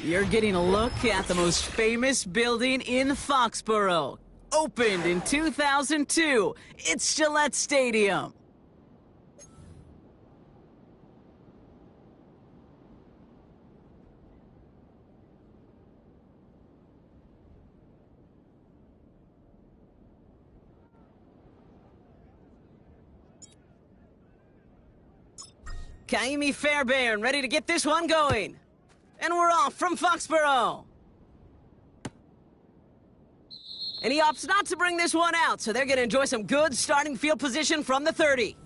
You're getting a look at the most famous building in Foxborough. Opened in 2002, it's Gillette Stadium. Kaimi Fairbairn ready to get this one going. And we're off from Foxborough. And he opts not to bring this one out, so they're going to enjoy some good starting field position from the 30.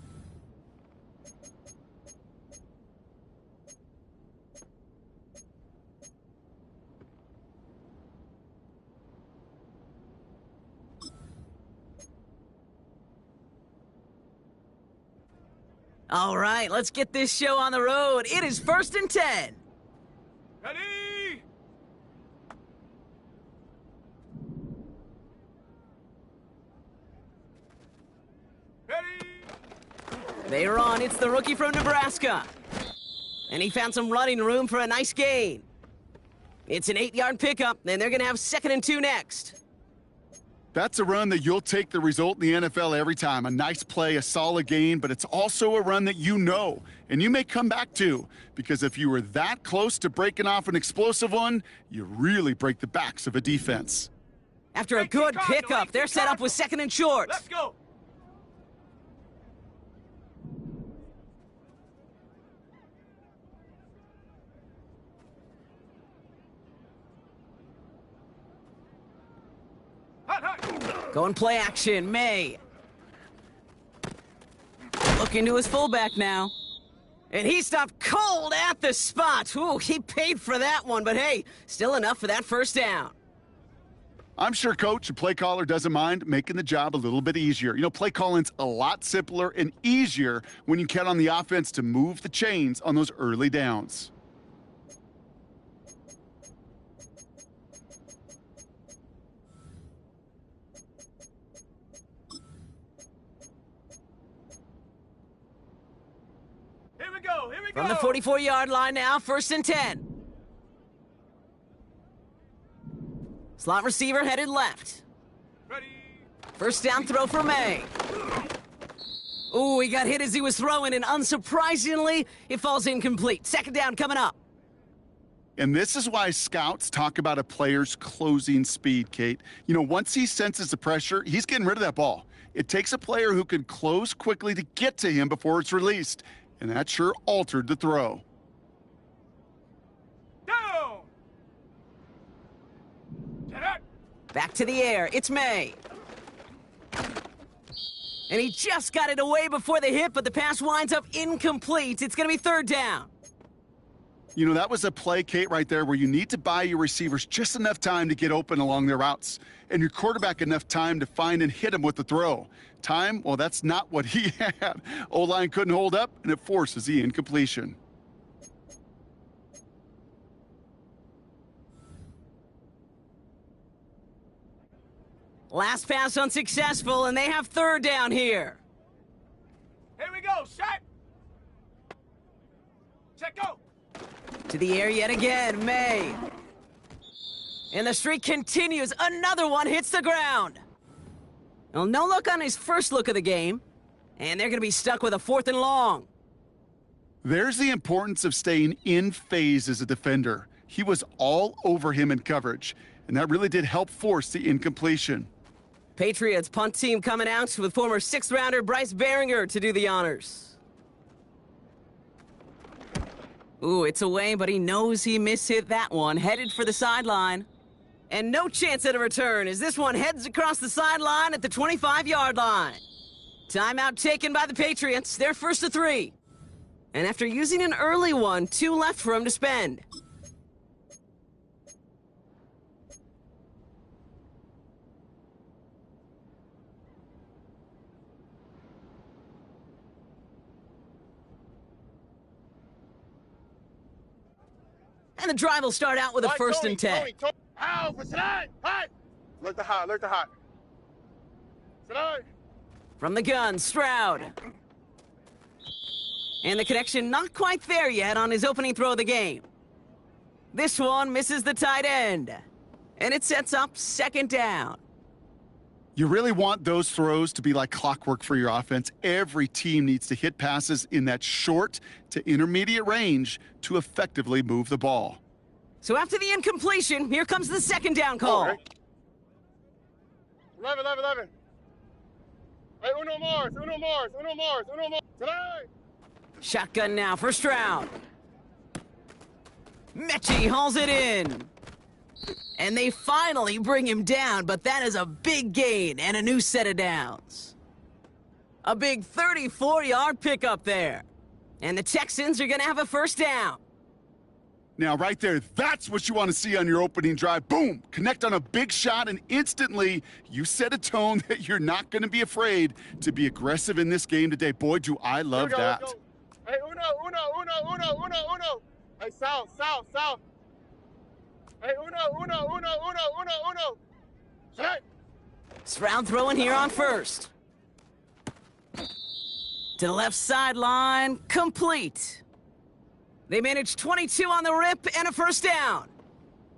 All right, let's get this show on the road. It is 1st and 10. Ready? Ready? They are on. It's the rookie from Nebraska. And he found some running room for a nice gain. It's an 8-yard pickup, and they're going to have 2nd and 2 next. That's a run that you'll take the result in the NFL every time. A nice play, a solid gain, but it's also a run that you know, and you may come back to, because if you were that close to breaking off an explosive one, you really break the backs of a defense. After a good pickup, they're set up with 2nd and short. Let's go. Going play action, May. Looking to his fullback now. And he stopped cold at the spot. Ooh, he paid for that one, but hey, still enough for that first down. I'm sure Coach, the play caller, doesn't mind making the job a little bit easier. You know, play calling's a lot simpler and easier when you count on the offense to move the chains on those early downs. Here we go. From the 44-yard line now, 1st and 10. Slot receiver headed left. Ready? First down throw for May. Ooh, he got hit as he was throwing, and unsurprisingly, it falls incomplete. 2nd down coming up. And this is why scouts talk about a player's closing speed, Kate. You know, once he senses the pressure, he's getting rid of that ball. It takes a player who can close quickly to get to him before it's released. And that sure altered the throw. Down. Get it. Back to the air. It's May. And he just got it away before the hit, but the pass winds up incomplete. It's going to be 3rd down. You know, that was a play, Kate, right there where you need to buy your receivers just enough time to get open along their routes, and your quarterback enough time to find and hit him with the throw. Time, well, that's not what he had. O-line couldn't hold up, and it forces the incompletion. Last pass unsuccessful, and they have 3rd down here. Here we go. Set. Check, go. To the air yet again, May. And the streak continues. Another one hits the ground. Well, no look on his first look of the game. And they're going to be stuck with a 4th and long. There's the importance of staying in phase as a defender. He was all over him in coverage, and that really did help force the incompletion. Patriots punt team coming out with former 6th-rounder Bryce Behringer to do the honors. Ooh, it's away, but he knows he mishit that one. Headed for the sideline. And no chance at a return as this one heads across the sideline at the 25-yard line. Timeout taken by the Patriots. They're 1st to 3. And after using an early one, 2 left for him to spend. And the drive will start out with a 1st and 10. Alert the hot. From the gun, Stroud. And the connection not quite there yet on his opening throw of the game. This one misses the tight end. And it sets up second down. You really want those throws to be like clockwork for your offense. Every team needs to hit passes in that short to intermediate range to effectively move the ball. So after the incompletion, here comes the second down call. Right. 11. Hey, uno more. Tonight. Shotgun now, first round. Mechie hauls it in. And they finally bring him down, but that is a big gain and a new set of downs. A big 34-yard pickup there. And the Texans are going to have a first down. Now, right there, that's what you want to see on your opening drive. Boom! Connect on a big shot, and instantly you set a tone that you're not going to be afraid to be aggressive in this game today. Boy, do I love that. Hey, uno. Hey, south. Hey, uno. Set. Stroud throwing here on first. To the left sideline, complete. They managed 22 on the rip and a first down.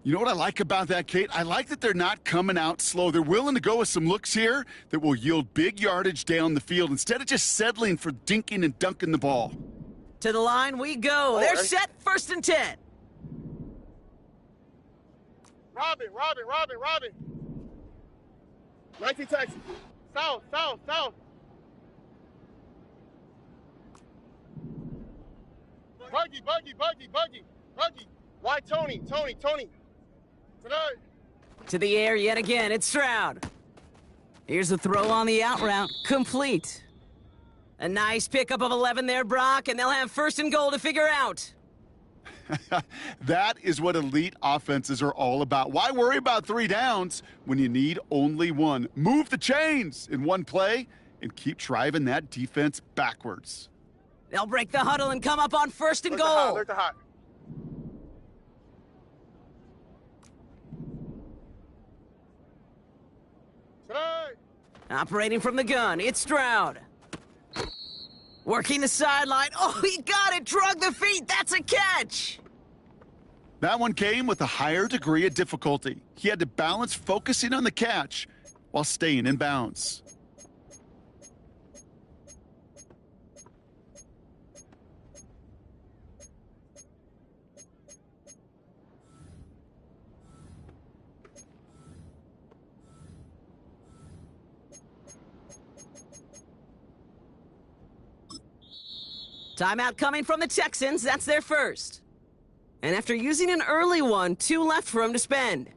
You know what I like about that, Kate? I like that they're not coming out slow. They're willing to go with some looks here that will yield big yardage down the field instead of just settling for dinking and dunking the ball. To the line we go. They're set, first and 10. Robin. 19 Texas. South. Buggy. Why Tony? Tonight. To the air yet again, it's Stroud. Here's the throw on the out route, complete. A nice pickup of 11 there, Brock, and they'll have first and goal to figure out. That is what elite offenses are all about. Why worry about 3 downs when you need only 1? Move the chains in one play and keep driving that defense backwards. They'll break the huddle and come up on first and goal. Look the hot. Tonight. Operating from the gun, it's Stroud. Working the sideline. Oh, he got it! Drug the feet! That's a catch! That one came with a higher degree of difficulty. He had to balance focusing on the catch while staying in bounds. Timeout coming from the Texans. That's their first. And after using an early one, 2 left for him to spend.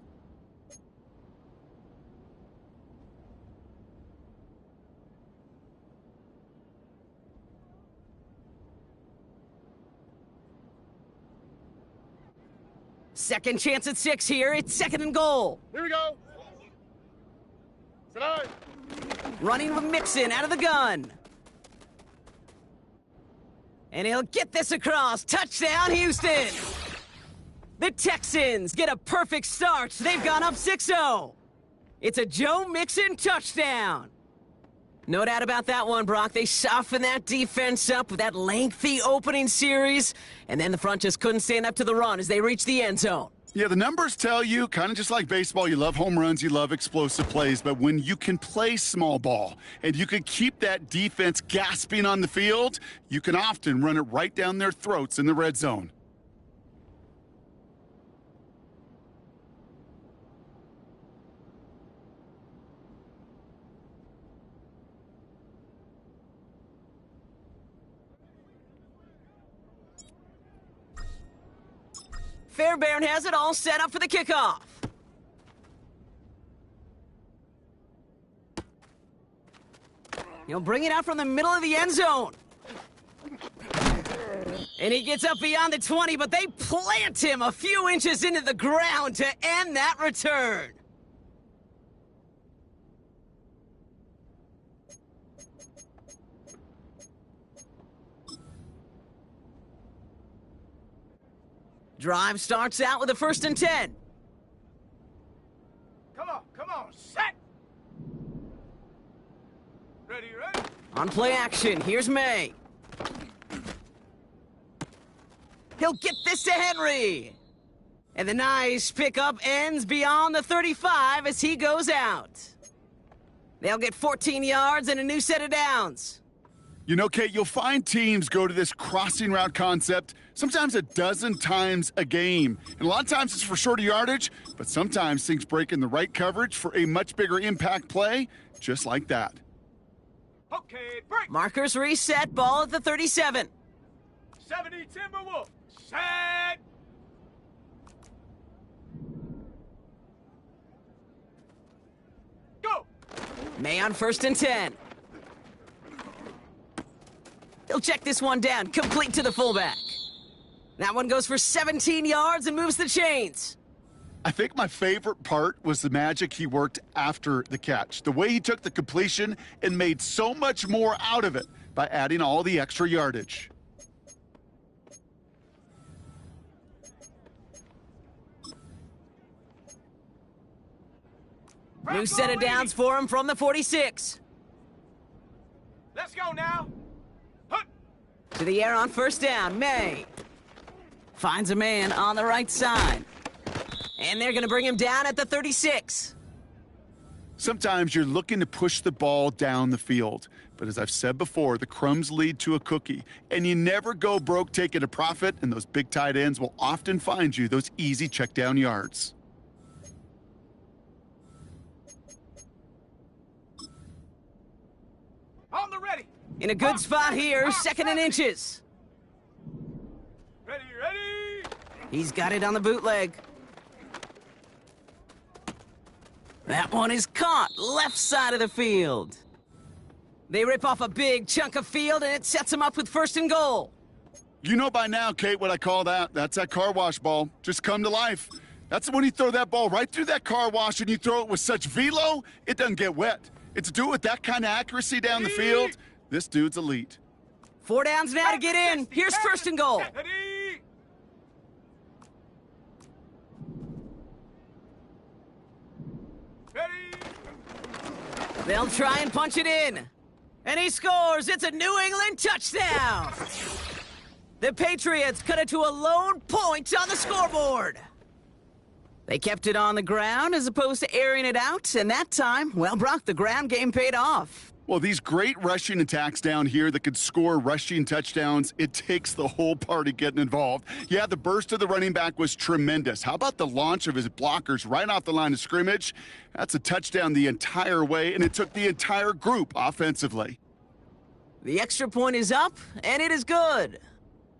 Second chance at 6 here. It's second and goal. Here we go. Tonight. Running with Mixon out of the gun. And he'll get this across. Touchdown, Houston! The Texans get a perfect start. They've gone up 6-0. It's a Joe Mixon touchdown. No doubt about that one, Brock. They softened that defense up with that lengthy opening series, and then the front just couldn't stand up to the run as they reached the end zone. Yeah, the numbers tell you, kind of just like baseball, you love home runs, you love explosive plays, but when you can play small ball and you can keep that defense gasping on the field, you can often run it right down their throats in the red zone. Fairbairn has it all set up for the kickoff. He'll bring it out from the middle of the end zone. And he gets up beyond the 20, but they plant him a few inches into the ground to end that return. Drive starts out with a 1st and 10. Come on, set. Ready. On play action, here's May. He'll get this to Henry. And the nice pickup ends beyond the 35 as he goes out. They'll get 14 yards and a new set of downs. You know, Kate, you'll find teams go to this crossing route concept sometimes a dozen times a game. And a lot of times it's for shorter yardage, but sometimes things break in the right coverage for a much bigger impact play, just like that. Okay, break. Markers reset, ball at the 37. 70 Timberwolf. Set. Go. May on 1st and 10. He'll check this one down, complete to the fullback. That one goes for 17 yards and moves the chains. I think my favorite part was the magic he worked after the catch. The way he took the completion and made so much more out of it by adding all the extra yardage. New set of downs for him from the 46. Let's go now. To the air on 1st down, May. Finds a man on the right side. And they're going to bring him down at the 36. Sometimes you're looking to push the ball down the field. But as I've said before, the crumbs lead to a cookie. And you never go broke taking a profit, and those big tight ends will often find you those easy check down yards. On the ready. In a good spot here, 2nd and inches. Ready, ready. He's got it on the bootleg. That one is caught, left side of the field. They rip off a big chunk of field, and it sets them up with 1st and goal. You know by now, Kate, what I call that. That's that car wash ball. Just come to life. That's when you throw that ball right through that car wash and you throw it with such velo, it doesn't get wet. And to do it with that kind of accuracy down the field, this dude's elite. 4 downs now to get in. Here's 1st and goal. Ready. Ready. They'll try and punch it in. And he scores. It's a New England touchdown. The Patriots cut it to a lone point on the scoreboard. They kept it on the ground as opposed to airing it out, and that time, well, Brock, the ground game paid off. Well, these great rushing attacks down here that could score rushing touchdowns, it takes the whole party getting involved. Yeah, the burst of the running back was tremendous. How about the launch of his blockers right off the line of scrimmage? That's a touchdown the entire way, and it took the entire group offensively. The extra point is up, and it is good.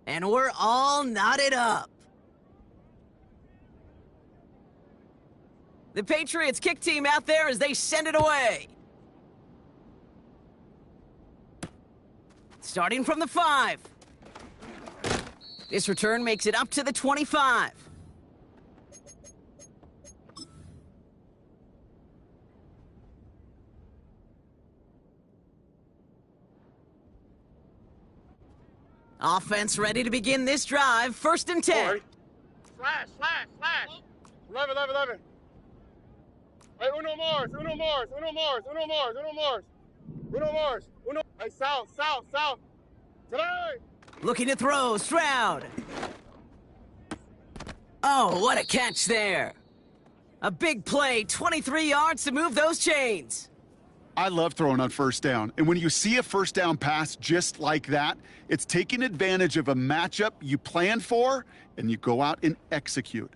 And we're all knotted up. The Patriots kick team out there as they send it away. Starting from the 5. This return makes it up to the 25. Offense ready to begin this drive. 1st and 10. Slash. 11. Hey, uno Mars. Hey, south. Today. Looking to throw, Stroud. Oh, what a catch there. A big play, 23 yards to move those chains. I love throwing on 1st down. And when you see a 1st down pass just like that, it's taking advantage of a matchup you plan for, and you go out and execute.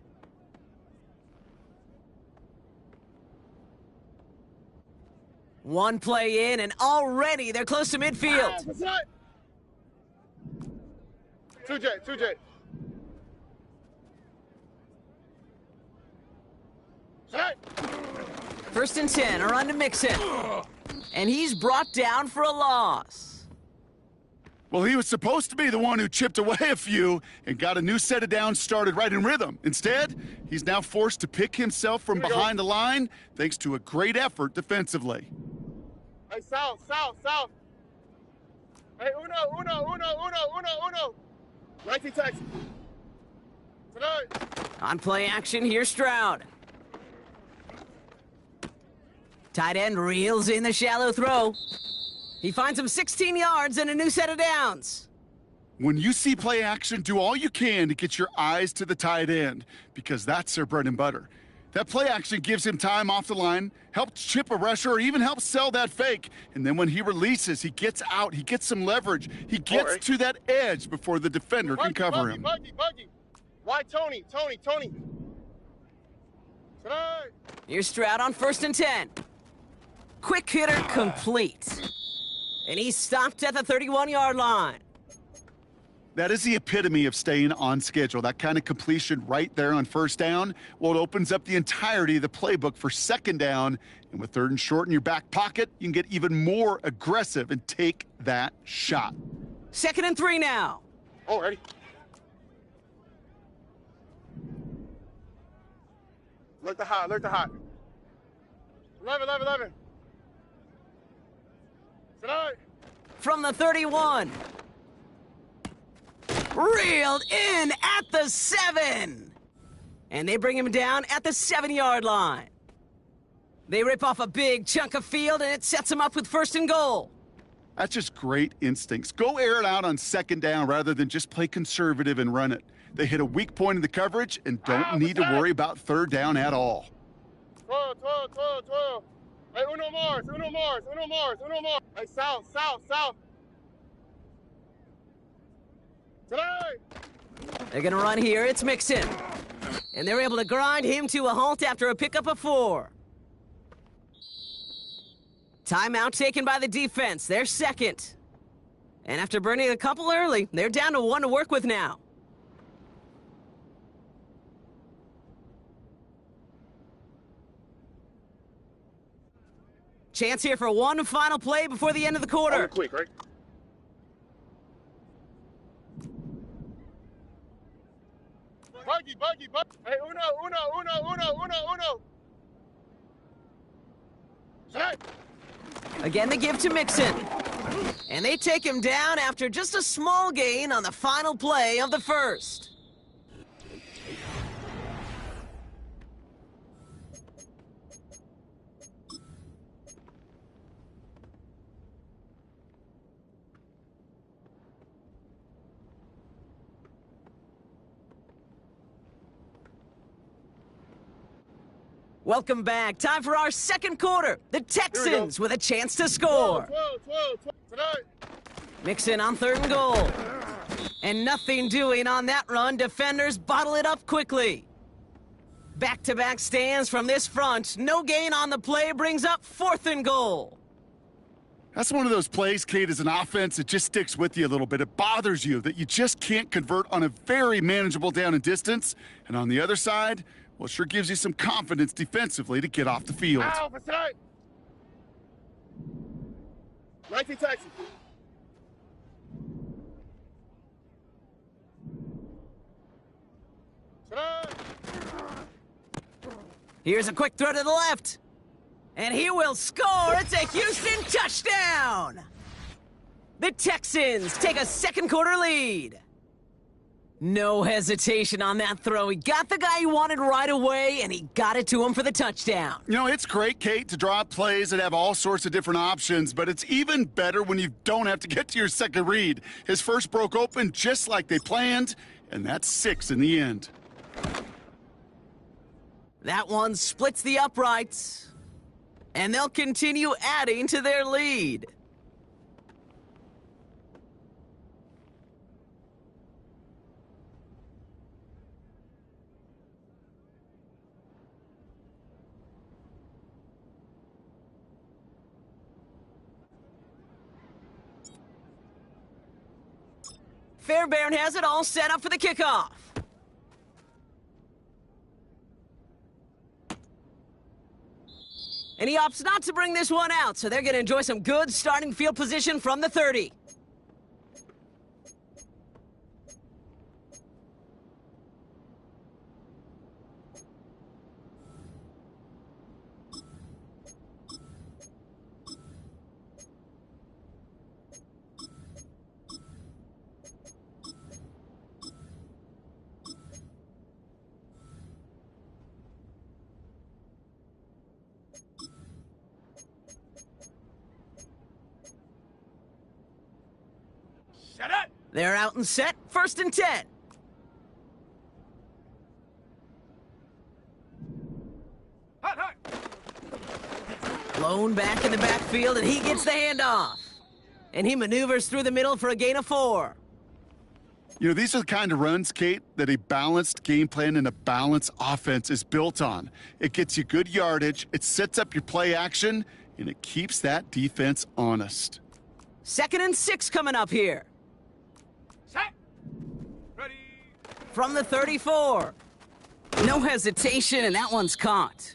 One play in, and already they're close to midfield. What's that? 2J. Set. 1st and 10 are on to Mixon. And he's brought down for a loss. Well, he was supposed to be the one who chipped away a few and got a new set of downs started right in rhythm. Instead, he's now forced to pick himself from behind the line thanks to a great effort defensively. Hey, south. Hey, uno. 19 Texas. Today. On play action, here's Stroud. Tight end reels in the shallow throw. He finds him 16 yards and a new set of downs. When you see play action, do all you can to get your eyes to the tight end because that's their bread and butter. That play action gives him time off the line, helps chip a rusher, or even helps sell that fake. And then when he releases, he gets out, he gets some leverage, he gets to that edge before the defender can cover him. Buggy. Why Tony? Tonight. Here's Stroud on 1st and 10. Quick hitter complete. And he's stopped at the 31-yard line. That is the epitome of staying on schedule. That kind of completion right there on 1st down. Well, it opens up the entirety of the playbook for 2nd down. And with 3rd and short in your back pocket, you can get even more aggressive and take that shot. 2nd and 3 now. Oh, ready. Look the hot. 11. Tonight. From the 31. Reeled in at the 7. And they bring him down at the 7-yard line. They rip off a big chunk of field, and it sets him up with 1st and goal. That's just great instincts. Go air it out on 2nd down rather than just play conservative and run it. They hit a weak point in the coverage and don't need to worry about 3rd down at all. 12. Hey, uno more. Hey, south. Tonight. They're going to run here. It's Mixon. And they're able to grind him to a halt after a pickup of 4. Timeout taken by the defense. They're 2nd. And after burning a couple early, they're down to 1 to work with now. Chance here for one final play before the end of the quarter. Quick, right? Buggy. Hey, uno. Tonight. Again, they give to Mixon. And they take him down after just a small gain on the final play of the 1st. Welcome back. Time for our 2nd quarter. The Texans with a chance to score. 12. Tonight. Mixon on 3rd and goal. And nothing doing on that run. Defenders bottle it up quickly. Back-to-back stands from this front. No gain on the play brings up 4th and goal. That's one of those plays, Kate, as an offense, it just sticks with you a little bit. It bothers you that you just can't convert on a very manageable down and distance. And on the other side, well, it sure gives you some confidence defensively to get off the field. Alpha tonight. 19 Texas. Tonight. Here's a quick throw to the left. And he will score. It's a Houston touchdown. The Texans take a 2nd quarter lead. No hesitation on that throw. He got the guy he wanted right away, and he got it to him for the touchdown. You know, it's great, Kate, to draw up plays that have all sorts of different options, but it's even better when you don't have to get to your 2nd read. His first broke open just like they planned, and that's 6 in the end. That one splits the uprights, and they'll continue adding to their lead. Fairbairn has it all set up for the kickoff. And he opts not to bring this one out, so they're going to enjoy some good starting field position from the 30. They're out and set, 1st and 10. Hot, hot. Blown back in the backfield, and he gets the handoff. And he maneuvers through the middle for a gain of 4. You know, these are the kind of runs, Kate, that a balanced game plan and a balanced offense is built on. It gets you good yardage, it sets up your play action, and it keeps that defense honest. 2nd and 6 coming up here. Set. Ready. From the 34. No hesitation, and that one's caught.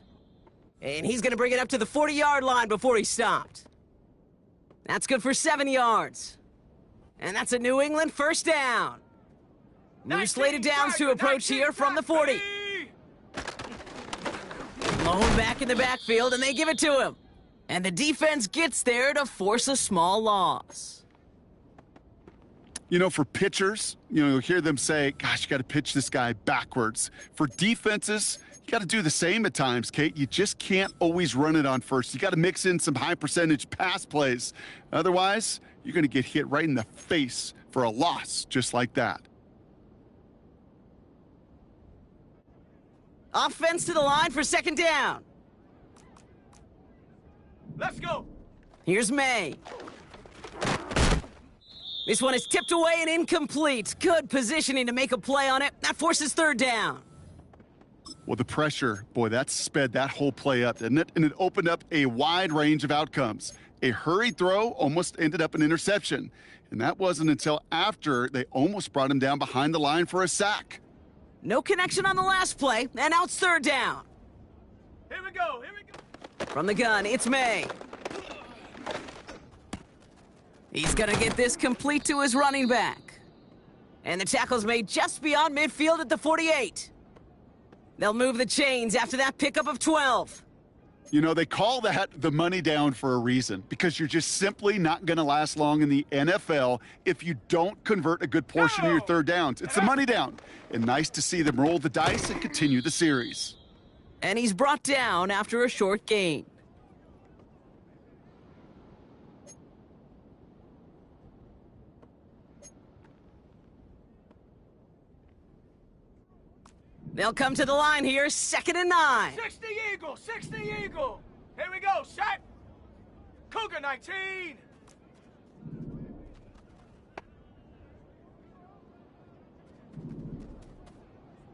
And he's going to bring it up to the 40-yard line before he stopped. That's good for 7 yards. And that's a New England 1st down. New slated downs to approach here from the 40. Blown back in the backfield, and they give it to him. And the defense gets there to force a small loss. You know, for pitchers, you'll hear them say, gosh, you got to pitch this guy backwards. For defenses, you got to do the same at times, Kate. You just can't always run it on first. You got to mix in some high-percentage pass plays. Otherwise, you're going to get hit right in the face for a loss just like that. Offense to the line for 2nd down. Let's go. Here's May. This one is tipped away and incomplete. Good positioning to make a play on it. That forces 3rd down. Well, the pressure, boy, that sped that whole play up, didn't it? And it opened up a wide range of outcomes. A hurried throw almost ended up an interception. And that wasn't until after they almost brought him down behind the line for a sack. No connection on the last play, and now it's 3rd down. Here we go. Here we go. From the gun, it's May. He's gonna get this complete to his running back. And the tackle's made just beyond midfield at the 48. They'll move the chains after that pickup of 12. You know, they call that the money down for a reason, because you're just simply not going to last long in the NFL if you don't convert a good portion of your 3rd downs. It's the money down. And nice to see them roll the dice and continue the series. And he's brought down after a short gain. They'll come to the line here, 2nd and 9. 60 Eagle. 60 Eagle. Here we go. Set. Cougar 19.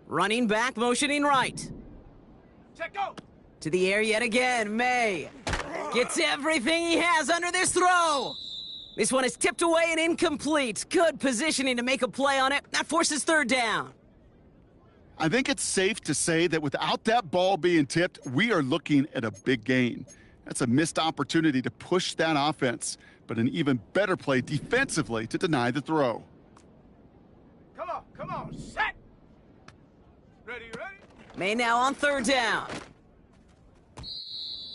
Running back, motioning right. Check go. To the air yet again, May. Gets everything he has under this throw. This one is tipped away and incomplete. Good positioning to make a play on it. That forces 3rd down. I think it's safe to say that without that ball being tipped, we are looking at a big gain. That's a missed opportunity to push that offense, but an even better play defensively to deny the throw. Come on, set. Ready. May now on 3rd down.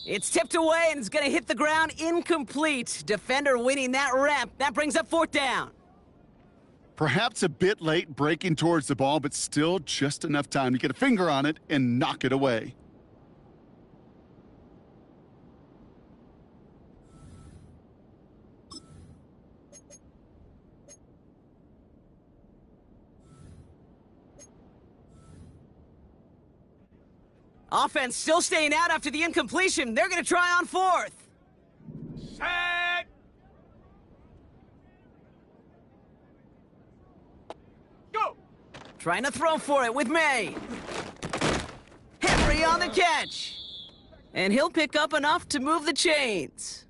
It's tipped away and it's going to hit the ground incomplete. Defender winning that rep. That brings up 4th down. Perhaps a bit late breaking towards the ball, but still just enough time to get a finger on it and knock it away. Offense still staying out after the incompletion. They're going to try on 4th. Set. Go. Trying to throw for it with May. Henry on the catch. And he'll pick up enough to move the chains.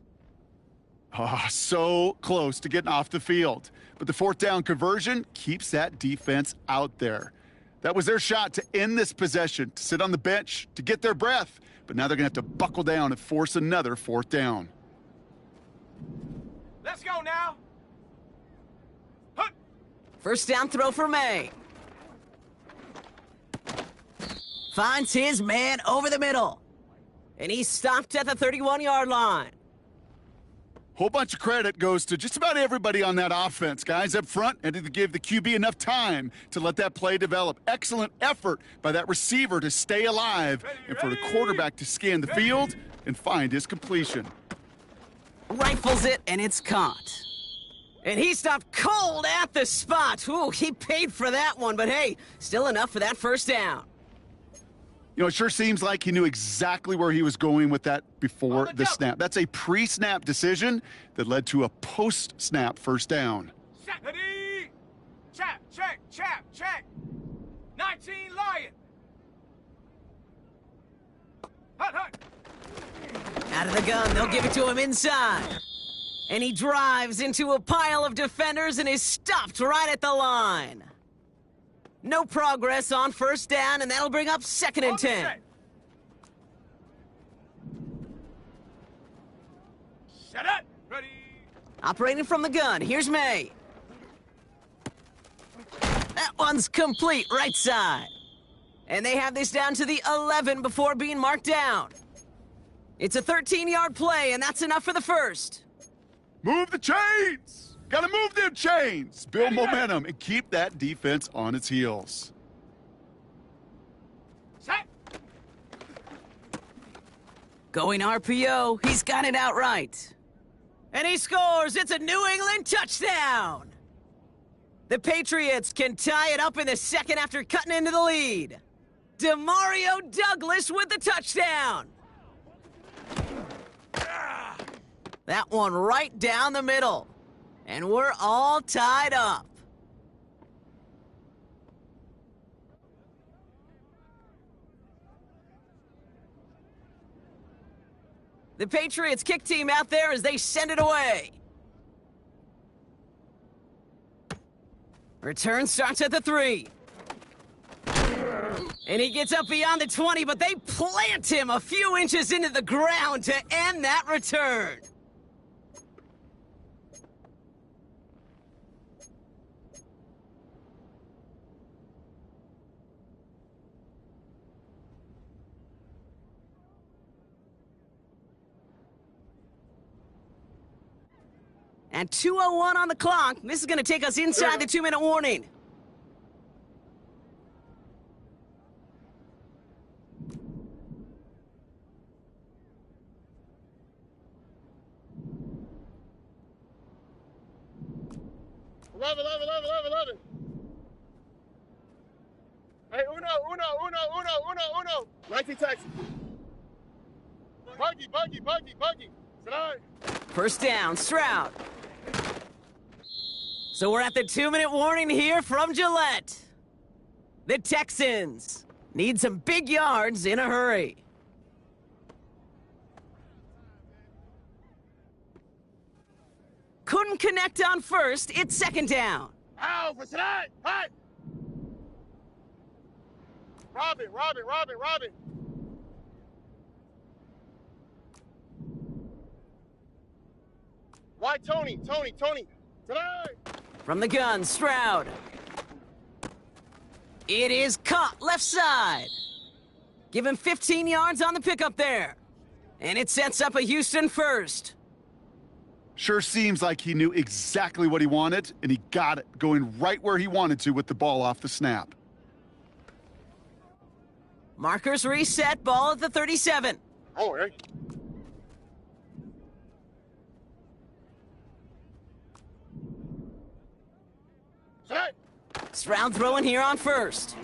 Oh, so close to getting off the field. But the 4th down conversion keeps that defense out there. That was their shot to end this possession, to sit on the bench, to get their breath. But now they're going to have to buckle down and force another 4th down. Let's go now. Hut. 1st down throw for May. Finds his man over the middle. And he's stopped at the 31-yard line. Whole bunch of credit goes to just about everybody on that offense. Guys up front had to give the QB enough time to let that play develop. Excellent effort by that receiver to stay alive and for the quarterback to scan the field and find his completion. Rifles it, and it's caught. And he stopped cold at the spot. Ooh, he paid for that one, but hey, still enough for that first down. You know, it sure seems like he knew exactly where he was going with that before the snap. That's a pre-snap decision that led to a post-snap first down. Ready? Check. 19 Lion. Hut. Out of the gun, they'll give it to him inside. And he drives into a pile of defenders and is stopped right at the line. No progress on first down, and that'll bring up 2nd and 10. Set up. Ready. Operating from the gun, here's May. That one's complete, right side. And they have this down to the 11 before being marked down. It's a 13-yard play, and that's enough for the first. Move the chains! Gotta move them chains! Build momentum and keep that defense on its heels. Set. Going RPO, he's got it outright. And he scores! It's a New England touchdown! The Patriots can tie it up in the second after cutting into the lead. Demario Douglas with the touchdown! That one right down the middle. And we're all tied up. The Patriots kick team out there as they send it away. Return starts at the 3. And he gets up beyond the 20, but they plant him a few inches into the ground to end that return. And 2:01 on the clock. This is going to take us inside the 2-minute warning. Love it. Hey, uno. 19 Texas. Buggy. Tonight. First down, Stroud. So we're at the 2-minute warning here from Gillette. The Texans need some big yards in a hurry. Couldn't connect on first. It's 2nd down. Ow, for tonight. Hey. Robin. Why Tony? Tonight. From the gun, Stroud. It is caught left side. Give him 15 yards on the pickup there. And it sets up a Houston first. Sure seems like he knew exactly what he wanted, and he got it, going right where he wanted to with the ball off the snap. Markers reset, ball at the 37. Oh, hey. Tonight. Stroud throwing here on first.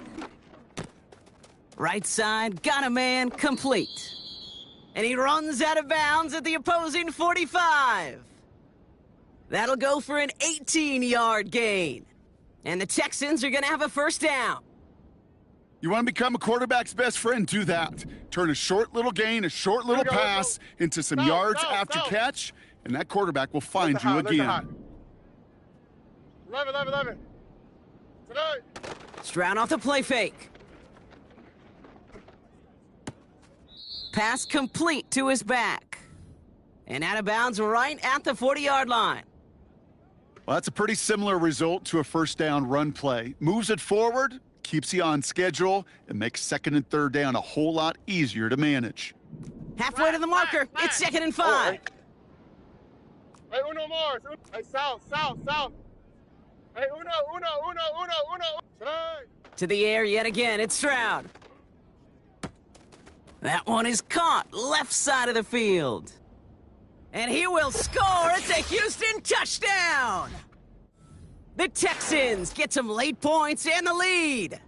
Right side, got a man, complete. And he runs out of bounds at the opposing 45. That'll go for an 18-yard gain. And the Texans are going to have a first down. You want to become a quarterback's best friend? Do that. Turn a short little gain, a short little pass into some yards after catch, and that quarterback will find you again. 11. Tonight. Stroud off the play fake. Pass complete to his back. And out of bounds right at the 40-yard line. Well, that's a pretty similar result to a first down run play. Moves it forward, keeps you on schedule, and makes 2nd and 3rd down a whole lot easier to manage. Halfway to the marker. It's 2nd and 5. Hey, uno more. Hey, south. Hey, uno. Tonight. To the air yet again. It's Stroud. That one is caught left side of the field. And he will score. It's a Houston touchdown. The Texans get some late points and the lead.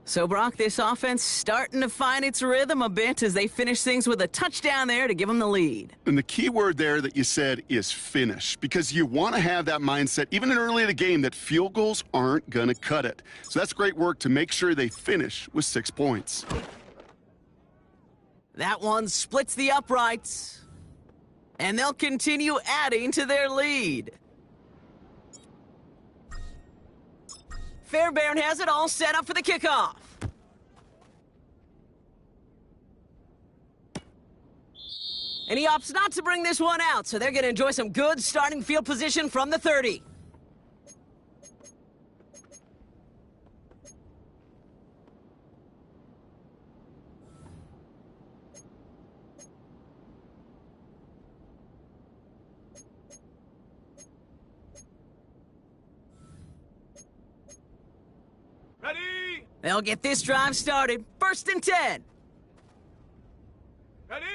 So, Brock, this offense starting to find its rhythm a bit as they finish things with a touchdown there to give them the lead. And the key word there that you said is finish, because you want to have that mindset, even in early in the game, that field goals aren't going to cut it. So that's great work to make sure they finish with 6 points. That one splits the uprights, and they'll continue adding to their lead. Fairbairn has it all set up for the kickoff. And he opts not to bring this one out, so they're going to enjoy some good starting field position from the 30. Ready? They'll get this drive started. 1st and 10. Ready?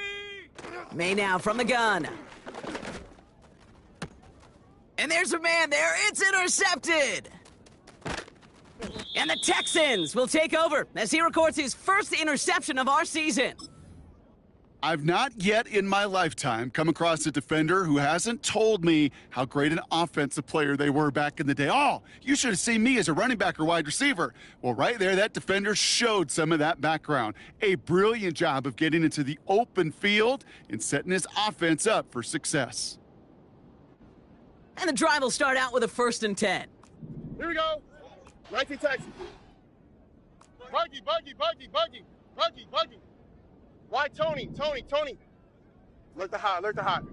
May now from the gun. And there's a man there. It's intercepted. And the Texans will take over as he records his first interception of our season. I've not yet in my lifetime come across a defender who hasn't told me how great an offensive player they were back in the day. Oh, you should have seen me as a running back or wide receiver. Well, right there, that defender showed some of that background. A brilliant job of getting into the open field and setting his offense up for success. And the drive will start out with a 1st and 10. Here we go. 19 Texans. Buggy. Why Tony? Alert the hot.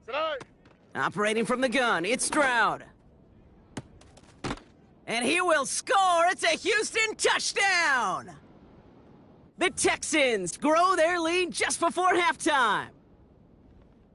Tonight. Operating from the gun, it's Stroud. And he will score. It's a Houston touchdown. The Texans grow their lead just before halftime.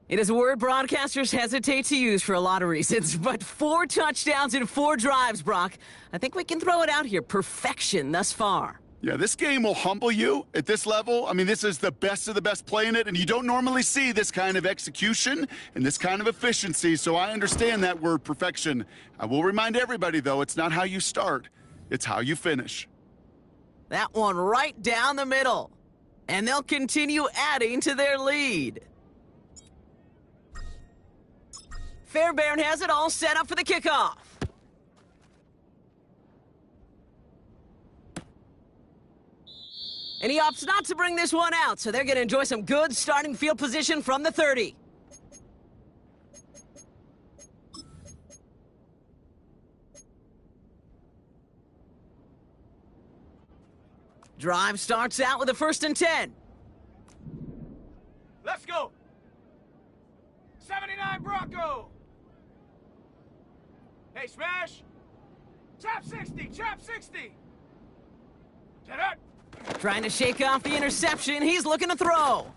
It is a word broadcasters hesitate to use for a lot of reasons, but 4 touchdowns in 4 drives, Brock. I think we can throw it out here. Perfection thus far. Yeah, this game will humble you at this level. I mean, this is the best of the best playing it, and you don't normally see this kind of execution and this kind of efficiency, so I understand that word perfection. I will remind everybody, though, it's not how you start, it's how you finish. That one right down the middle. And they'll continue adding to their lead. Fairbairn has it all set up for the kickoff. And he opts not to bring this one out, so they're going to enjoy some good starting field position from the 30. Drive starts out with a 1st and 10. Let's go. 79 Bronco. Hey, smash. Trap 60. Get up. Trying to shake off the interception. He's looking to throw.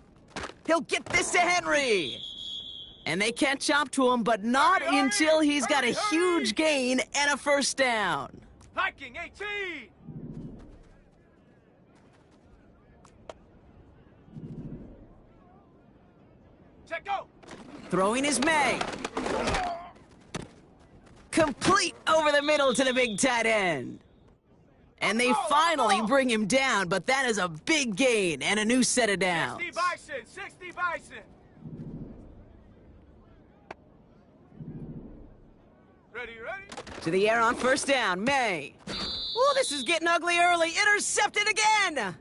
He'll get this to Henry. And they catch up to him, but not until he's got a huge gain and a 1st down. Hiking 18. Check go. Throwing is May. Complete over the middle to the big tight end. And they finally bring him down, but that is a big gain and a new set of downs. 60 Bison. Ready? To the air on 1st down, May. Oh, this is getting ugly early. Intercepted again.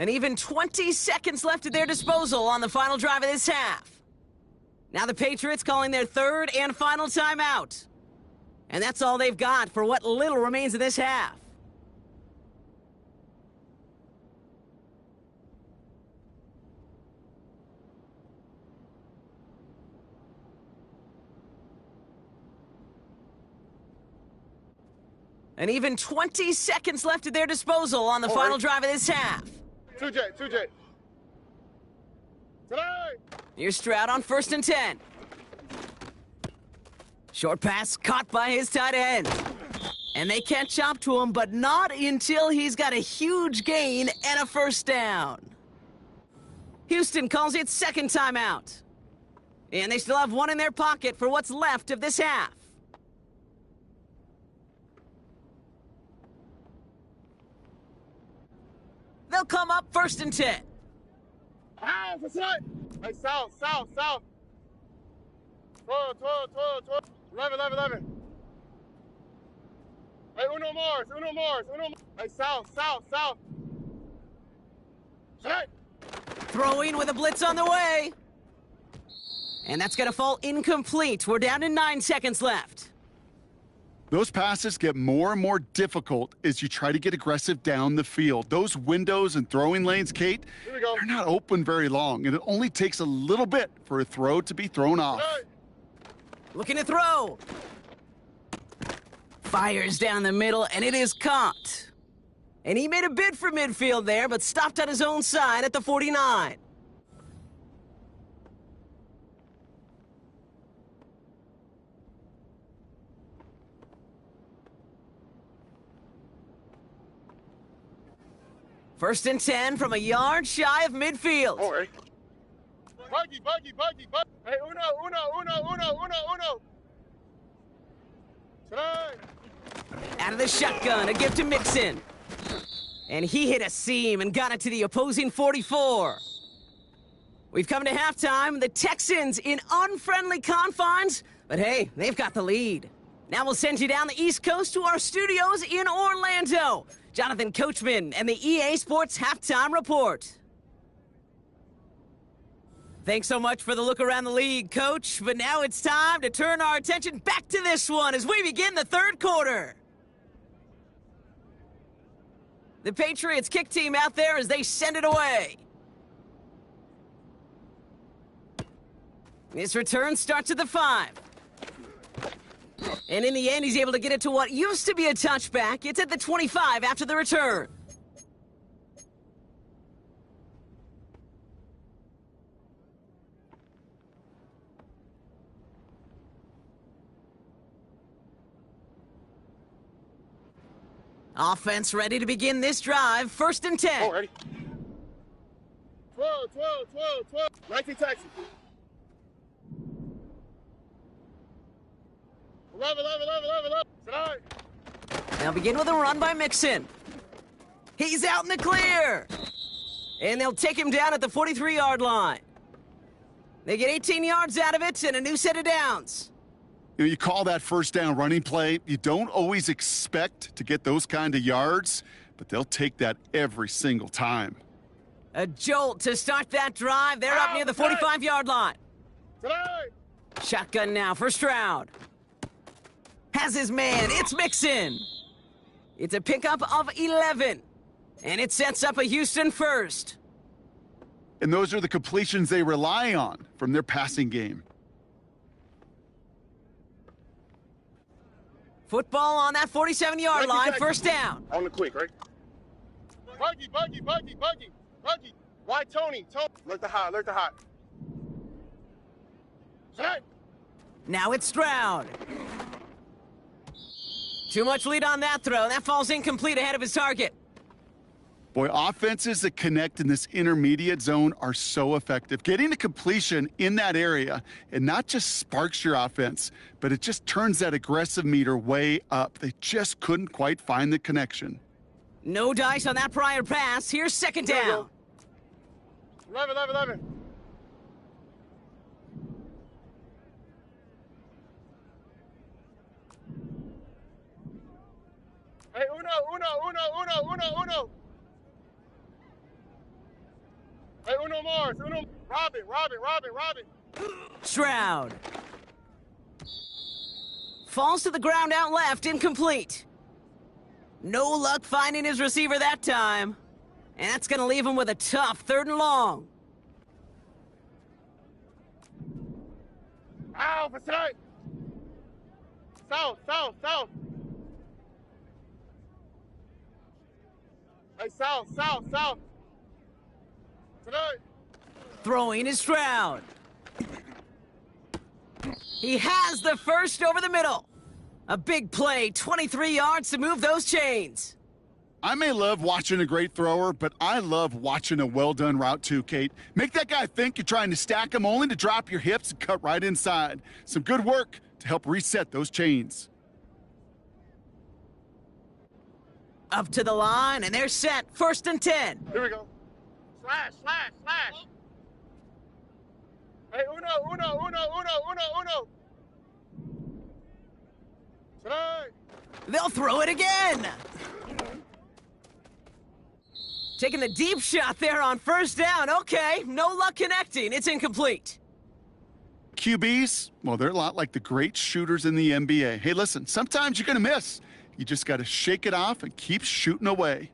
And even 20 seconds left at their disposal on the final drive of this half. Now the Patriots calling their 3rd and final timeout. And that's all they've got for what little remains of this half. And even 20 seconds left at their disposal on the final drive of this half. 2J. Today. Here's Stroud on 1st and 10. Short pass caught by his tight end. And they catch up to him, but not until he's got a huge gain and a first down. Houston calls it second timeout. And they still have one in their pocket for what's left of this half. They'll come up 1st and 10. Ah, that's right. Hey, south. 12. 11. Hey, uno more. Hey, south. Right. Throwing with a blitz on the way. And that's going to fall incomplete. We're down to 9 seconds left. Those passes get more and more difficult as you try to get aggressive down the field. Those windows and throwing lanes, Kate, Here we go. they're not open very long, and it only takes a little bit for a throw to be thrown off. Right. Looking to throw. Fires down the middle, and it is caught. And he made a bid for midfield there, but stopped on his own side at the 49. First and 10 from a yard shy of midfield. All right. Buggy. Hey, uno. Right. Out of the shotgun, a gift to Mixon. And he hit a seam and got it to the opposing 44. We've come to halftime. The Texans in unfriendly confines, but hey, they've got the lead. Now we'll send you down the East Coast to our studios in Orlando. Jonathan Coachman and the EA Sports Halftime Report. Thanks so much for the look around the league, Coach. But now it's time to turn our attention back to this one as we begin the third quarter. The Patriots kick team out there as they send it away. This return starts at the 5. And in the end, he's able to get it to what used to be a touchback. It's at the 25 after the return. Offense ready to begin this drive. 1st and 10. Oh, ready. 12. 19 Texas. 11. Tonight. They'll begin with a run by Mixon. He's out in the clear. And they'll take him down at the 43-yard line. They get 18 yards out of it and a new set of downs. You know, you call that first down running play. You don't always expect to get those kind of yards, but they'll take that every single time. A jolt to start that drive. They're up near the 45-yard line. Tonight. Shotgun now for Stroud. Has his man. It's Mixon. It's a pickup of 11. And it sets up a Houston first. And those are the completions they rely on from their passing game. Football on that 47-yard line. First down. On the quick, right? Buggy. Why Tony? Alert the hot. Tonight. Now it's Stroud. Too much lead on that throw. That falls incomplete ahead of his target. Boy, offenses that connect in this intermediate zone are so effective. Getting a completion in that area, it not just sparks your offense, but it just turns that aggressive meter way up. They just couldn't quite find the connection. No dice on that prior pass. Here's second down. 11. Hey, uno. Hey, uno more. Robin. Stroud. Falls to the ground out left, incomplete. No luck finding his receiver that time. And that's going to leave him with a tough 3rd and long. Ow, for tonight. South. Hey, south, south, south. Tonight. Throwing is Stroud. He has the first over the middle. A big play, 23 yards to move those chains. I may love watching a great thrower, but I love watching a well-done route too, Kate. Make that guy think you're trying to stack him only to drop your hips and cut right inside. Some good work to help reset those chains. Up to the line, and they're set. 1st and 10. Here we go. Slash, slash, slash. Hey, uno. Tonight. They'll throw it again. Taking the deep shot there on 1st down. Okay, no luck connecting. It's incomplete. QBs, well, they're a lot like the great shooters in the NBA. Hey, listen, sometimes you're going to miss. You just got to shake it off and keep shooting away.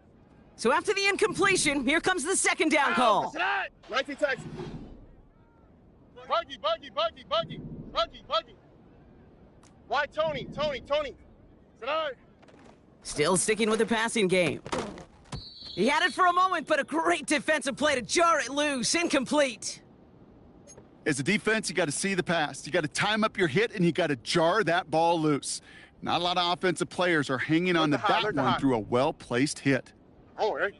So after the incompletion, here comes the 2nd down call. Tonight. 19 Texas. Buggy. Why Tony? Tonight. Still sticking with the passing game. He had it for a moment, but a great defensive play to jar it loose. Incomplete. As a defense, you got to see the pass. You got to time up your hit, and you got to jar that ball loose. Not a lot of offensive players are hanging on to that one through a well-placed hit. Oh, hey.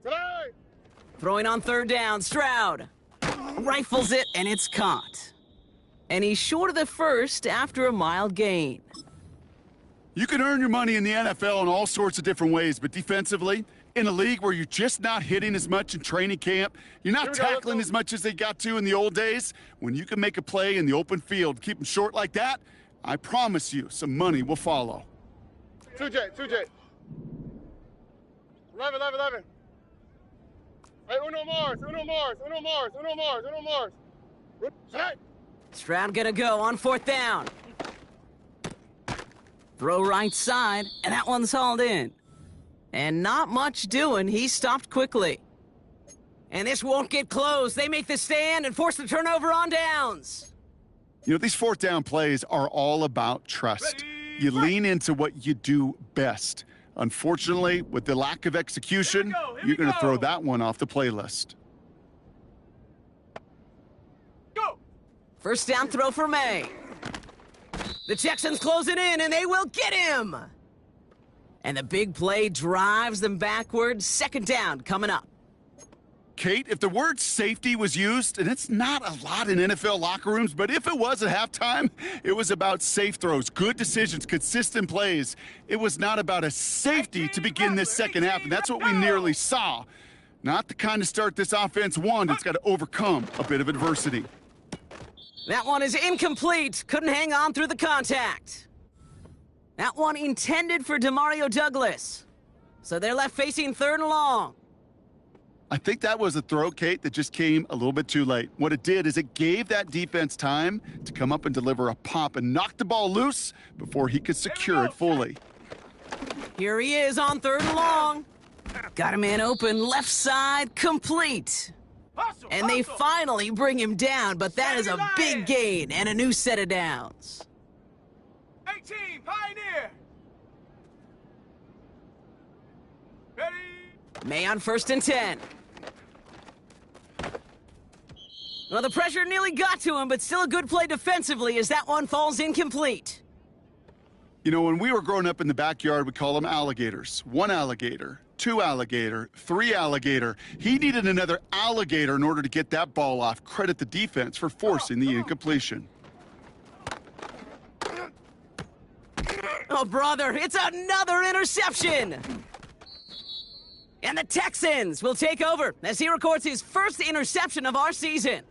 Tonight. Throwing on 3rd down, Stroud. Rifles it, and it's caught. And he's short of the first after a mild gain. You can earn your money in the NFL in all sorts of different ways, but defensively, in a league where you're just not hitting as much in training camp, you're not tackling as much as they got to in the old days, when you can make a play in the open field, keep them short like that, I promise you some money will follow. 2J. 11. Hey, uno Mars. Tonight. Stroud gonna go on 4th down. Throw right side, and that one's hauled in. And not much doing. He stopped quickly. And this won't get close. They make the stand and force the turnover on downs. You know, these 4th down plays are all about trust. You lean into what you do best. Unfortunately, with the lack of execution, you're going to throw that one off the playlist. Go. 1st down throw for May. The Texans closing in, and they will get him. And the big play drives them backwards. 2nd down coming up. Kate, if the word safety was used, and it's not a lot in NFL locker rooms, but if it was at halftime, it was about safe throws, good decisions, consistent plays. It was not about a safety to begin this 2nd half, and that's what we nearly saw. Not the kind of start this offense wanted. It's got to overcome a bit of adversity. That one is incomplete. Couldn't hang on through the contact. That one intended for Demario Douglas. So they're left facing 3rd and long. I think that was a throw, Kate, that just came a little bit too late. What it did is it gave that defense time to come up and deliver a pop and knock the ball loose before he could secure it fully. Here he is on 3rd and long. Got a man open, left side, complete. And they finally bring him down, but that is a big gain and a new set of downs. 18, Pioneer. Ready. May on 1st and 10. Well, the pressure nearly got to him, but still a good play defensively as that one falls incomplete. You know, when we were growing up in the backyard, we call them alligators. 1 alligator, 2 alligator, 3 alligator. He needed another alligator in order to get that ball off. Credit the defense for forcing the incompletion. Oh, brother, it's another interception! And the Texans will take over as he records his 1st interception of our season.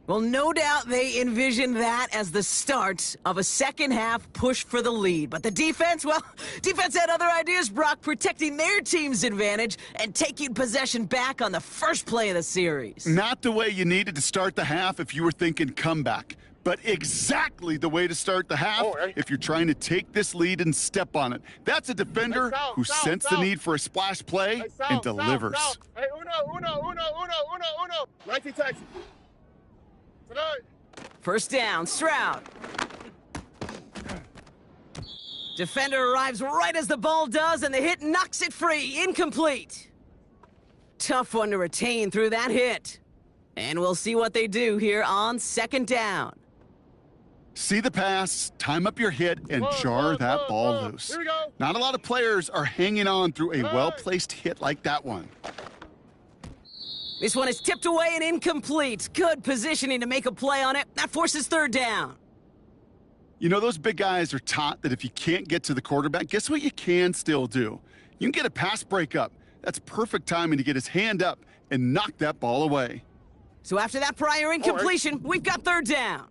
Well, no doubt they envisioned that as the start of a 2nd half push for the lead. But the defense, well, defense had other ideas, Brock, protecting their team's advantage and taking possession back on the 1st play of the series. Not the way you needed to start the half if you were thinking comeback, but exactly the way to start the half if you're trying to take this lead and step on it. That's a defender who sensed the need for a splash play and delivers. Hey, uno. 19 Texas. Tonight. 1st down, Stroud. Defender arrives right as the ball does, and the hit knocks it free. Incomplete. Tough one to retain through that hit. And we'll see what they do here on second down. See the pass, time up your hit, and jar that ball loose. Here we go. Not a lot of players are hanging on through a well-placed hit like that one. This one is tipped away and incomplete. Good positioning to make a play on it. That forces third down. You know, those big guys are taught that if you can't get to the quarterback, guess what you can still do? You can get a pass breakup. That's perfect timing to get his hand up and knock that ball away. So after that prior incompletion, we've got third down.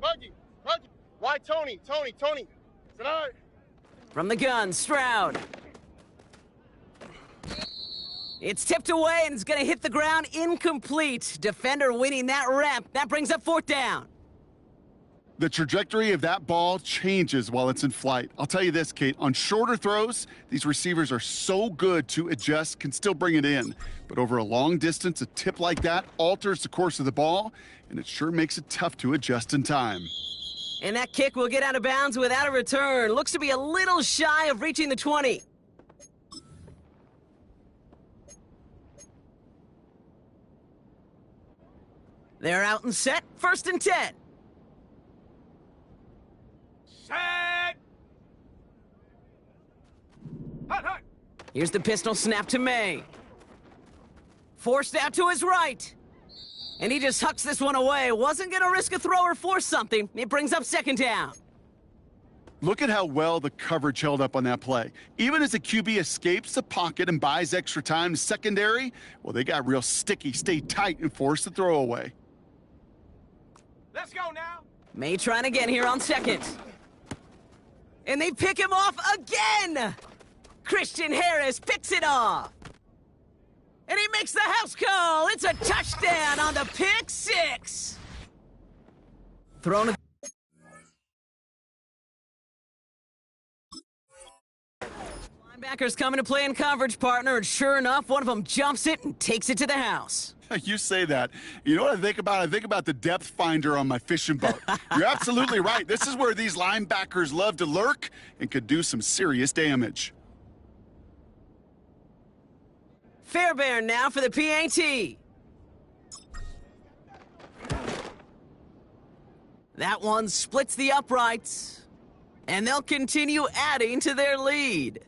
Buggy. Why Tony? Tonight. From the gun, Stroud. It's tipped away and it's going to hit the ground incomplete. Defender winning that rep. That brings up fourth down. The trajectory of that ball changes while it's in flight. I'll tell you this, Kate, on shorter throws, these receivers are so good to adjust, can still bring it in. But over a long distance, a tip like that alters the course of the ball, and it sure makes it tough to adjust in time. And that kick will get out of bounds without a return. Looks to be a little shy of reaching the 20. They're out and set, 1st and 10. Set! Hot. Here's the pistol snap to May. Forced out to his right. And he just hucks this one away. Wasn't going to risk a throw or force something. It brings up second down. Look at how well the coverage held up on that play. Even as the QB escapes the pocket and buys extra time to secondary, well, they got real sticky, stayed tight, and forced the throw away. Let's go now. May trying again here on second. And they pick him off again! Christian Harris picks it off. And he makes the house call. It's a touchdown on the pick six. Thrown. Linebackers coming to play in coverage, partner, and sure enough, one of them jumps it and takes it to the house. You say that. You know what I think about? I think about the depth finder on my fishing boat. You're absolutely right. This is where these linebackers love to lurk and could do some serious damage. Fairbairn now for the PAT. That one splits the uprights, and they'll continue adding to their lead.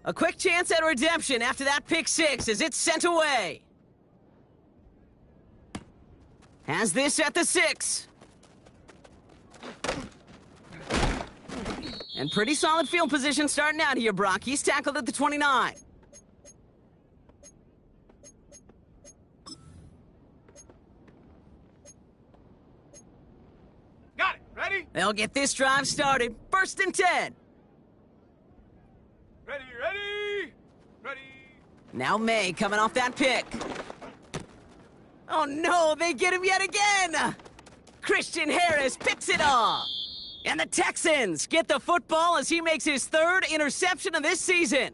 A quick chance at redemption after that pick six as it's sent away. Has this at the 6. And pretty solid field position starting out here, Brock. He's tackled at the 29. Got it. Ready? They'll get this drive started. 1st and 10. Ready. Now May coming off that pick. Oh no, they get him yet again! Christian Harris picks it off. And the Texans get the football as he makes his 3rd interception of this season.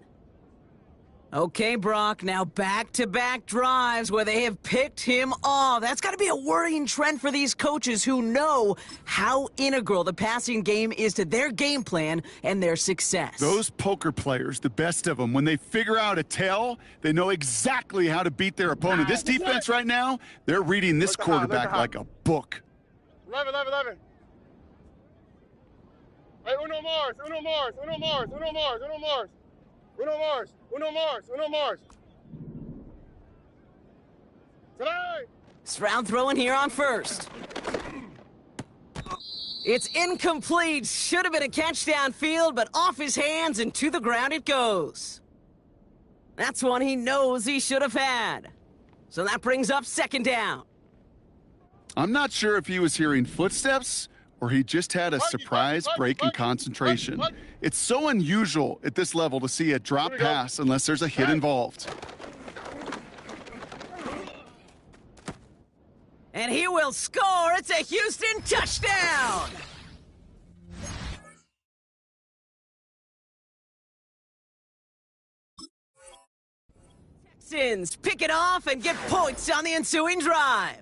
Okay, Brock, now back-to-back drives where they have picked him off. That's got to be a worrying trend for these coaches who know how integral the passing game is to their game plan and their success. Those poker players, the best of them, when they figure out a tell, they know exactly how to beat their opponent. This defense right now, they're reading this quarterback like a book. 11. Hey, uno Mars. Tonight. Stroud throwing here on 1st. It's incomplete. Should have been a catch downfield, but off his hands and to the ground it goes. That's one he knows he should have had. So that brings up 2nd down. I'm not sure if he was hearing footsteps or he just had a surprise break in concentration. It's so unusual at this level to see a drop pass unless there's a hit involved. And he will score. It's a Houston touchdown. Texans pick it off and get points on the ensuing drive.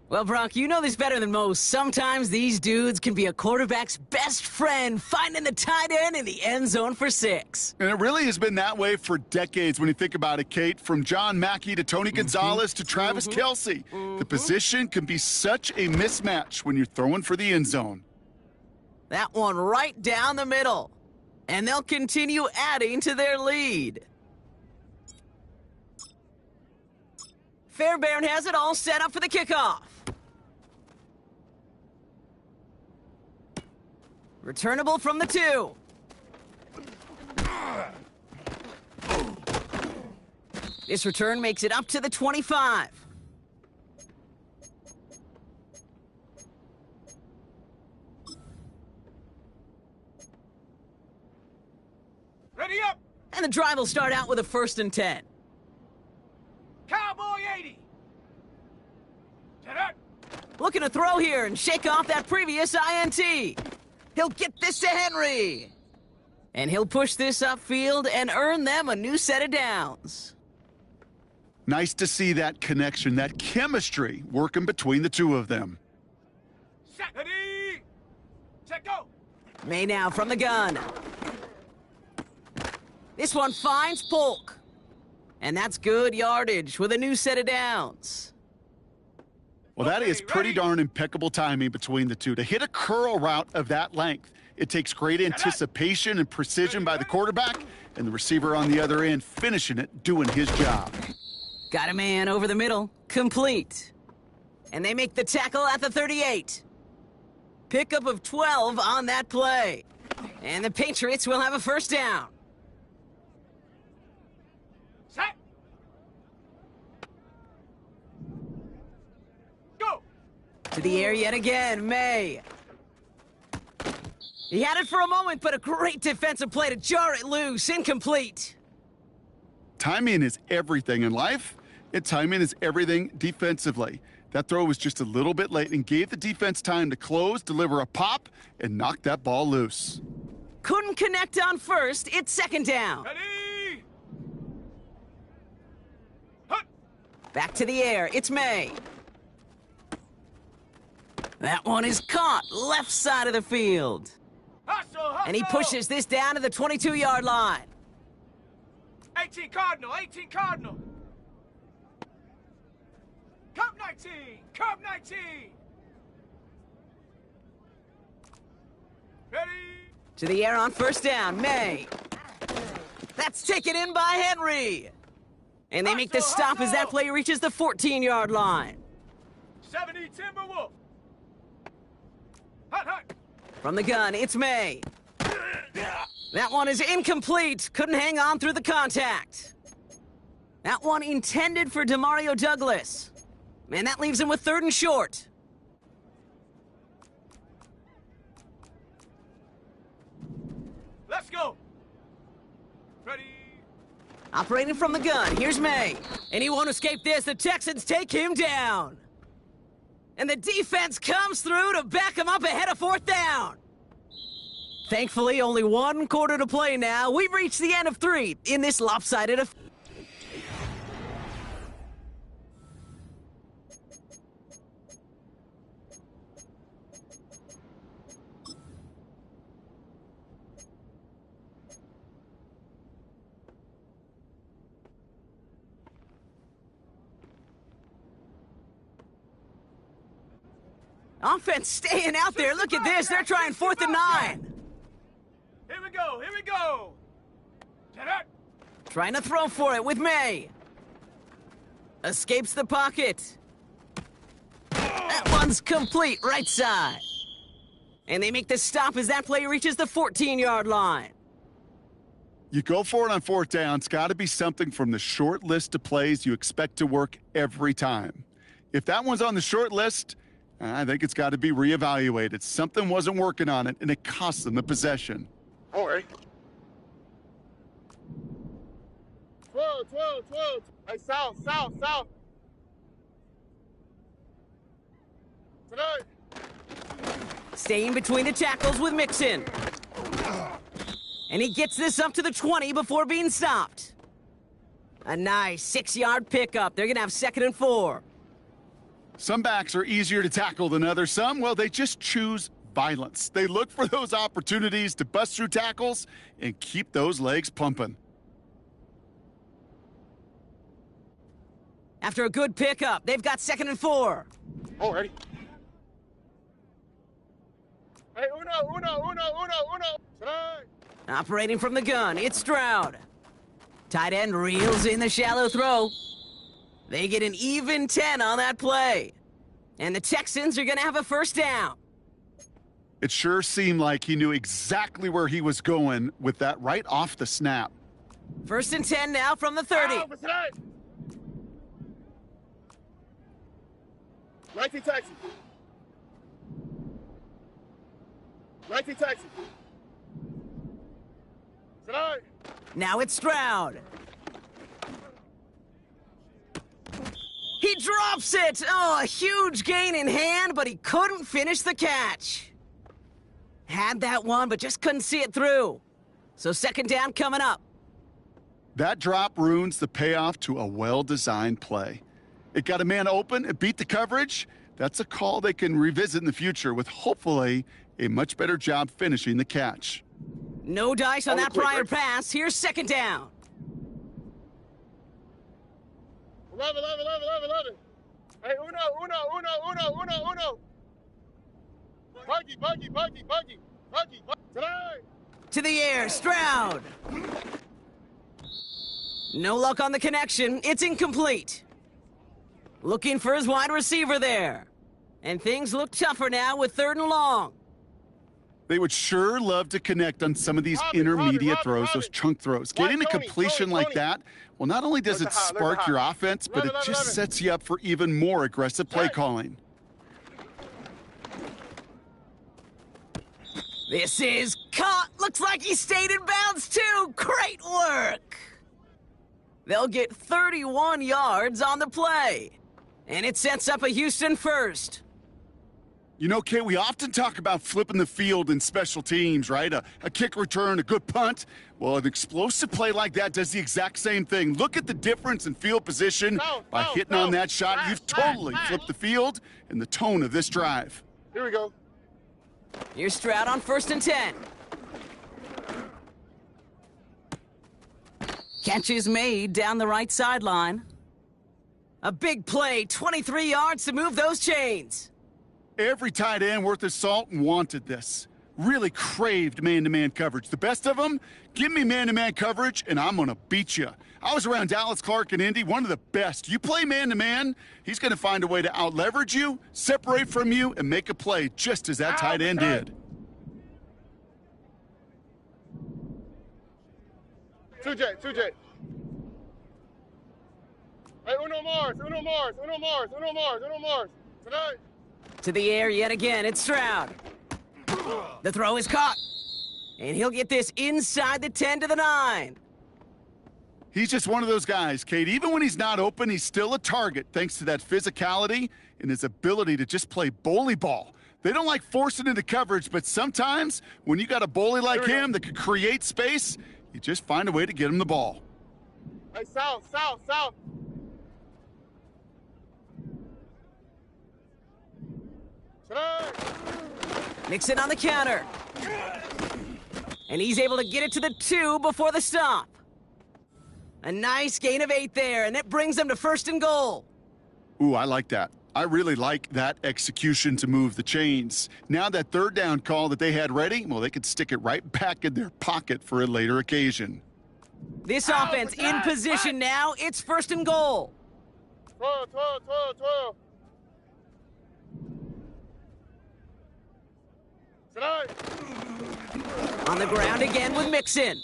Well, Brock, you know this better than most. Sometimes these dudes can be a quarterback's best friend, finding the tight end in the end zone for 6. And it really has been that way for decades when you think about it, Kate. From John Mackey to Tony Gonzalez to Travis Kelce. The position can be such a mismatch when you're throwing for the end zone. That one right down the middle. And they'll continue adding to their lead. Fairbairn has it all set up for the kickoff. Returnable from the 2. This return makes it up to the 25. Ready up! And the drive will start out with a 1st and 10. Cowboy 80! Set up! Looking to throw here and shake off that previous INT. He'll get this to Henry. And he'll push this upfield and earn them a new set of downs. Nice to see that connection, that chemistry working between the two of them. Set! Ready! Set, go! May now from the gun. This one finds Polk. And that's good yardage with a new set of downs. Well, that is pretty darn impeccable timing between the two. To hit a curl route of that length, it takes great anticipation and precision by the quarterback, and the receiver on the other end finishing it, doing his job. Got a man over the middle, complete. And they make the tackle at the 38. Pickup of 12 on that play. And the Patriots will have a 1st down. Set! Go! To the air yet again, May. He had it for a moment, but a great defensive play to jar it loose, incomplete. Timing is everything in life, and timing is everything defensively. That throw was just a little bit late and gave the defense time to close, deliver a pop, and knock that ball loose. Couldn't connect on 1st, it's 2nd down. Ready! Hut! Back to the air, it's May. That one is caught, left side of the field. Hustle, hustle! And he pushes this down to the 22-yard line. 18 Cardinal, 18 Cardinal! Cup 19! Cup 19! Ready? To the air on 1st down, May. That's taken in by Henry. And they make the stop as that play reaches the 14-yard line. 70 Timberwolf! Hut, hut! From the gun, it's May. That one is incomplete. Couldn't hang on through the contact. That one intended for Demario Douglas. And that leaves him with 3rd and short. Let's go! Ready? Operating from the gun, here's May. And he won't escape this. The Texans take him down. And the defense comes through to back him up ahead of 4th down. Thankfully, only 1 quarter to play now. We've reached the end of 3 in this lopsided affair. Offense staying out there. Look at this. They're trying 4th and 9. Here we go, here we go! Set up! Trying to throw for it with May. Escapes the pocket. That one's complete, right side. And they make the stop as that play reaches the 14-yard line. You go for it on 4th down. It's got to be something from the short list of plays you expect to work every time. If that one's on the short list, I think it's got to be reevaluated. Something wasn't working on it, and it cost them the possession. All right. 12. Hey, south. staying between the tackles with Mixon. And he gets this up to the 20 before being stopped. A nice 6-yard pickup. They're going to have 2nd and 4. Some backs are easier to tackle than others. Some, well, they just choose violence. They look for those opportunities to bust through tackles and keep those legs pumping. After a good pickup, they've got 2nd and 4. Oh, ready. Hey, uno. Tonight. Operating from the gun, it's Stroud. Tight end reels in the shallow throw. They get an even 10 on that play. And the Texans are going to have a 1st down. It sure seemed like he knew exactly where he was going with that right off the snap. 1st and 10 now from the 30. Oh, but tonight. 19 Texans. 19 Texans. Tonight. Now it's Stroud. He drops it! Oh, a huge gain in hand, but he couldn't finish the catch. Had that one, but just couldn't see it through. So 2nd down coming up. That drop ruins the payoff to a well-designed play. It got a man open, it beat the coverage. That's a call they can revisit in the future with hopefully a much better job finishing the catch. No dice on that prior pass. Here's 2nd down. 11. Hey, uno. Buggy. Tonight. To the air, Stroud. No luck on the connection. It's incomplete. Looking for his wide receiver there. And things look tougher now with 3rd and long. They would sure love to connect on some of these intermediate throws, those chunk throws. Getting a completion like that, well, not only does it spark your offense, but it just sets you up for even more aggressive play calling. This is caught. Looks like he stayed in bounds, too. Great work. They'll get 31 yards on the play. And it sets up a Houston 1st. You know, Kate, we often talk about flipping the field in special teams, right? A kick return, a good punt. Well, an explosive play like that does the exact same thing. Look at the difference in field position. By hitting on that shot, you've totally flipped the field and the tone of this drive. Here we go. Here's Stroud on 1st and 10. Catch is made down the right sideline. A big play, 23 yards to move those chains. Every tight end worth his salt wanted this. Really craved man-to-man coverage. The best of them, give me man-to-man coverage and I'm gonna beat you. I was around Dallas Clark and Indy, one of the best. You play man-to-man, he's gonna find a way to out-leverage you, separate from you, and make a play just as that tight end did. 2J. Hey, uno Mars. Tonight. To the air yet again, it's Stroud. The throw is caught. And he'll get this inside the 10 to the 9. He's just one of those guys, Kate. Even when he's not open, he's still a target thanks to that physicality and his ability to just play bully ball. They don't like forcing into coverage, but sometimes when you got a bully like him that could create space, you just find a way to get him the ball. Hey, south. Tonight. Mixon on the counter. And he's able to get it to the 2 before the stop. A nice gain of 8 there, and that brings them to 1st and goal. Ooh, I like that. I really like that execution to move the chains. Now that 3rd down call that they had ready, well, they could stick it right back in their pocket for a later occasion. This offense in position now. It's 1st and goal. 12. Tonight. On the ground again with Mixon.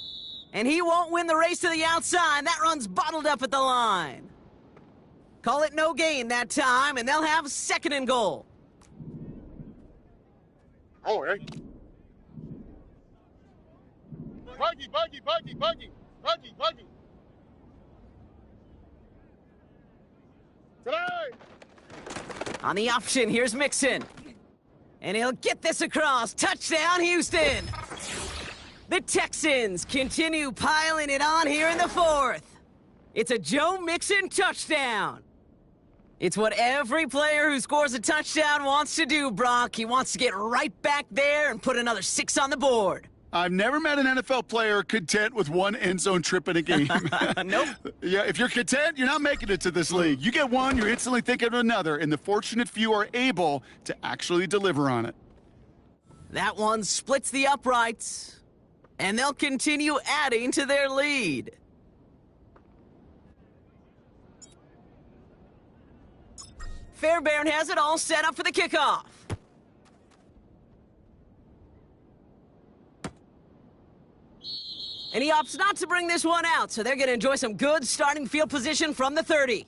And he won't win the race to the outside. That run's bottled up at the line. Call it no gain that time, and they'll have 2nd and goal. Oh, hey. Buggy. Tonight. On the option, here's Mixon. And he'll get this across. Touchdown, Houston! The Texans continue piling it on here in the fourth. It's a Joe Mixon touchdown. It's what every player who scores a touchdown wants to do, Brock. He wants to get right back there and put another 6 on the board. I've never met an NFL player content with one end zone trip in a game. Nope. Yeah, if you're content, you're not making it to this league. You get one, you're instantly thinking of another, and the fortunate few are able to actually deliver on it. That one splits the uprights, and they'll continue adding to their lead. Fairbairn has it all set up for the kickoff. And he opts not to bring this one out, so they're going to enjoy some good starting field position from the 30.